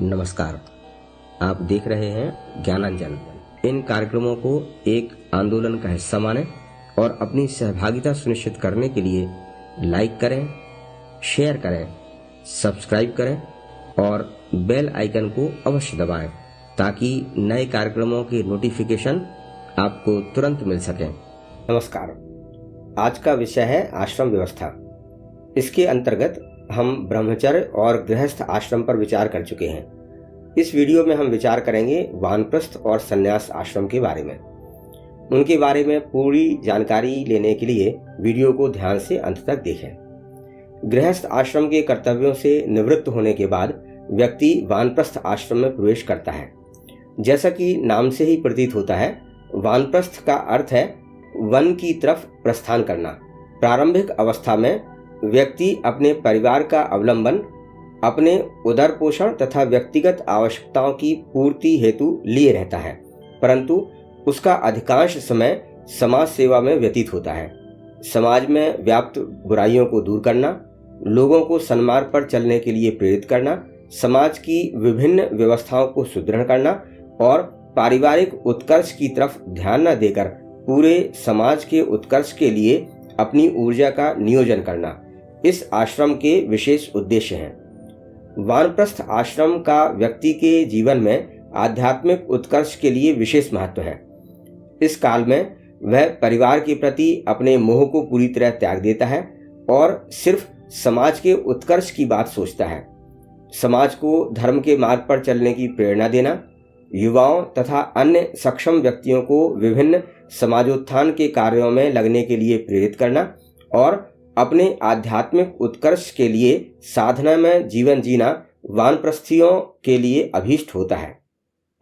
नमस्कार। आप देख रहे हैं ज्ञानांजन। इन कार्यक्रमों को एक आंदोलन का हिस्सा मानें और अपनी सहभागिता सुनिश्चित करने के लिए लाइक करें, शेयर करें, सब्सक्राइब करें और बेल आइकन को अवश्य दबाएं ताकि नए कार्यक्रमों की नोटिफिकेशन आपको तुरंत मिल सके। नमस्कार। आज का विषय है आश्रम व्यवस्था। इसके अंतर्गत हम ब्रह्मचर्य और गृहस्थ आश्रम पर विचार कर चुके हैं। इस वीडियो में हम विचार करेंगे वानप्रस्थ और संन्यास आश्रम के बारे में। उनके बारे में पूरी जानकारी लेने के लिए वीडियो को ध्यान से अंत तक देखें। गृहस्थ आश्रम के कर्तव्यों से निवृत्त होने के बाद व्यक्ति वानप्रस्थ आश्रम में प्रवेश करता है। जैसा कि नाम से ही प्रतीत होता है, वानप्रस्थ का अर्थ है वन की तरफ प्रस्थान करना। प्रारंभिक अवस्था में व्यक्ति अपने परिवार का अवलंबन, अपने उदर पोषण तथा व्यक्तिगत आवश्यकताओं की पूर्ति हेतु लिए रहता है, परंतु उसका अधिकांश समय समाज सेवा में व्यतीत होता है। समाज में व्याप्त बुराइयों को दूर करना, लोगों को सन्मार्ग पर चलने के लिए प्रेरित करना, समाज की विभिन्न व्यवस्थाओं को सुदृढ़ करना और पारिवारिक उत्कर्ष की तरफ ध्यान न देकर पूरे समाज के उत्कर्ष के लिए अपनी ऊर्जा का नियोजन करना इस आश्रम के विशेष उद्देश्य हैं। वानप्रस्थ आश्रम का व्यक्ति के जीवन में आध्यात्मिक उत्कर्ष के लिए विशेष महत्व है। इस काल में वह परिवार के प्रति अपने मोह को पूरी तरह त्याग देता है और सिर्फ समाज के उत्कर्ष की बात सोचता है। समाज को धर्म के मार्ग पर चलने की प्रेरणा देना, युवाओं तथा अन्य सक्षम व्यक्तियों को विभिन्न समाजोत्थान के कार्यों में लगने के लिए प्रेरित करना और अपने आध्यात्मिक उत्कर्ष के लिए साधना में जीवन जीना वानप्रस्थियों के लिए अभीष्ट होता है।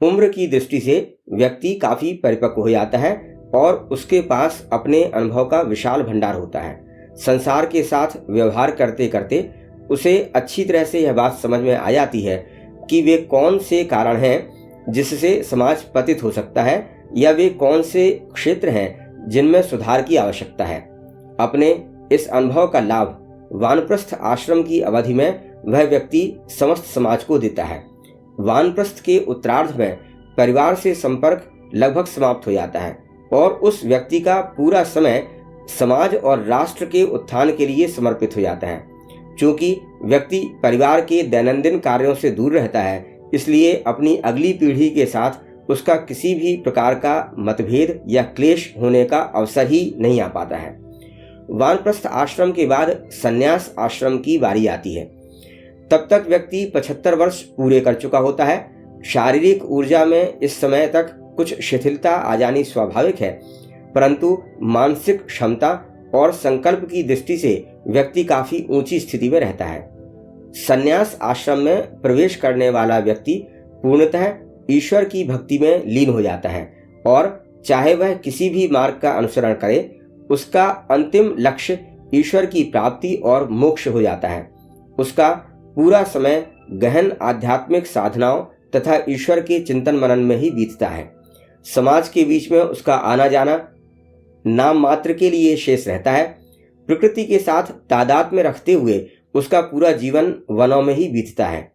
उम्र की दृष्टि से व्यक्ति काफी परिपक्व हो जाता है और उसके पास अपने अनुभव का विशाल भंडार होता है। संसार के साथ व्यवहार करते करते उसे अच्छी तरह से यह बात समझ में आ जाती है कि वे कौन से कारण हैं जिससे समाज पतित हो सकता है या वे कौन से क्षेत्र हैं जिनमें सुधार की आवश्यकता है। अपने इस अनुभव का लाभ वानप्रस्थ आश्रम की अवधि में वह व्यक्ति समस्त समाज को देता है। वानप्रस्थ के उत्तरार्ध में परिवार से संपर्क लगभग समाप्त हो जाता है और उस व्यक्ति का पूरा समय समाज और राष्ट्र के उत्थान के लिए समर्पित हो जाता है। चूंकि व्यक्ति परिवार के दैनंदिन कार्यों से दूर रहता है, इसलिए अपनी अगली पीढ़ी के साथ उसका किसी भी प्रकार का मतभेद या क्लेश होने का अवसर ही नहीं आ पाता है। वानप्रस्थ आश्रम के बाद संन्यास आश्रम की बारी आती है। तब तक व्यक्ति 75 वर्ष पूरे कर चुका होता है। शारीरिक ऊर्जा में इस समय तक कुछ शिथिलता आ जानी स्वाभाविक है, परंतु मानसिक क्षमता और संकल्प की दृष्टि से व्यक्ति काफी ऊंची स्थिति में रहता है। संन्यास आश्रम में प्रवेश करने वाला व्यक्ति पूर्णतः ईश्वर की भक्ति में लीन हो जाता है और चाहे वह किसी भी मार्ग का अनुसरण करे, उसका अंतिम लक्ष्य ईश्वर की प्राप्ति और मोक्ष हो जाता है। उसका पूरा समय गहन आध्यात्मिक साधनाओं तथा ईश्वर के चिंतन मनन में ही बीतता है। समाज के बीच में उसका आना जाना नाम मात्र के लिए शेष रहता है। प्रकृति के साथ तादाद में रखते हुए उसका पूरा जीवन वनों में ही बीतता है।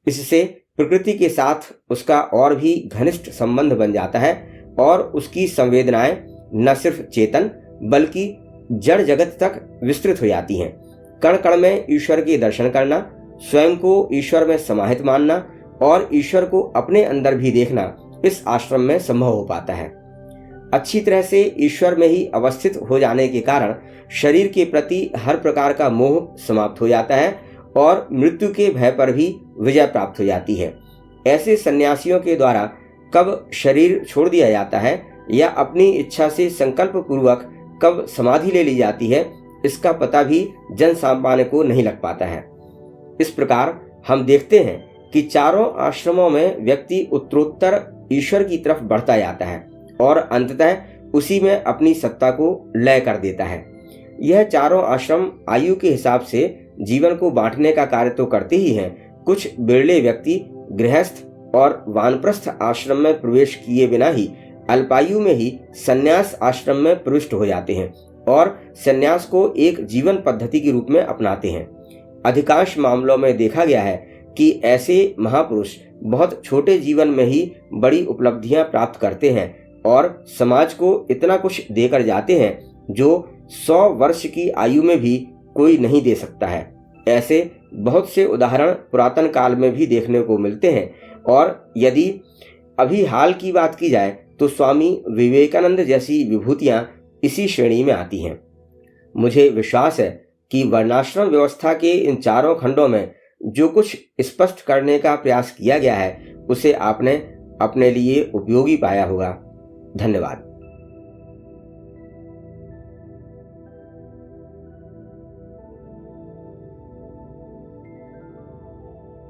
इससे प्रकृति के साथ उसका और भी घनिष्ठ संबंध बन जाता है और उसकी संवेदनाएं न सिर्फ चेतन बल्कि जड़ जगत तक विस्तृत हो जाती हैं। कण कण में ईश्वर के दर्शन करना, स्वयं को ईश्वर में समाहित मानना और ईश्वर को अपने अंदर भी देखना इस आश्रम में संभव हो पाता है। अच्छी तरह से ईश्वर में ही अवस्थित हो जाने के कारण शरीर के प्रति हर प्रकार का मोह समाप्त हो जाता है और मृत्यु के भय पर भी विजय प्राप्त हो जाती है। ऐसे सन्यासियों के द्वारा कब शरीर छोड़ दिया जाता है या अपनी इच्छा से संकल्प पूर्वक कब समाधि ले ली जाती है, इसका पता भी जन सामान्य को नहीं लग पाता है। इस प्रकार हम देखते हैं कि चारों आश्रमों में व्यक्ति उत्तरोत्तर ईश्वर की तरफ बढ़ता जाता है और अंततः उसी में अपनी सत्ता को लय कर देता है। यह चारों आश्रम आयु के हिसाब से जीवन को बांटने का कार्य तो करते ही हैं। कुछ बिरले व्यक्ति गृहस्थ और वानप्रस्थ आश्रम में प्रवेश किए बिना ही अल्पायु में ही संन्यास आश्रम में प्रविष्ट हो जाते हैं और संन्यास को एक जीवन पद्धति के रूप में अपनाते हैं। अधिकांश मामलों में देखा गया है कि ऐसे महापुरुष बहुत छोटे जीवन में ही बड़ी उपलब्धियां प्राप्त करते हैं और समाज को इतना कुछ देकर जाते हैं जो 100 वर्ष की आयु में भी कोई नहीं दे सकता है। ऐसे बहुत से उदाहरण पुरातन काल में भी देखने को मिलते हैं और यदि अभी हाल की बात की जाए तो स्वामी विवेकानंद जैसी विभूतियां इसी श्रेणी में आती हैं। मुझे विश्वास है कि वर्णाश्रम व्यवस्था के इन चारों खंडों में जो कुछ स्पष्ट करने का प्रयास किया गया है उसे आपने अपने लिए उपयोगी पाया होगा। धन्यवाद।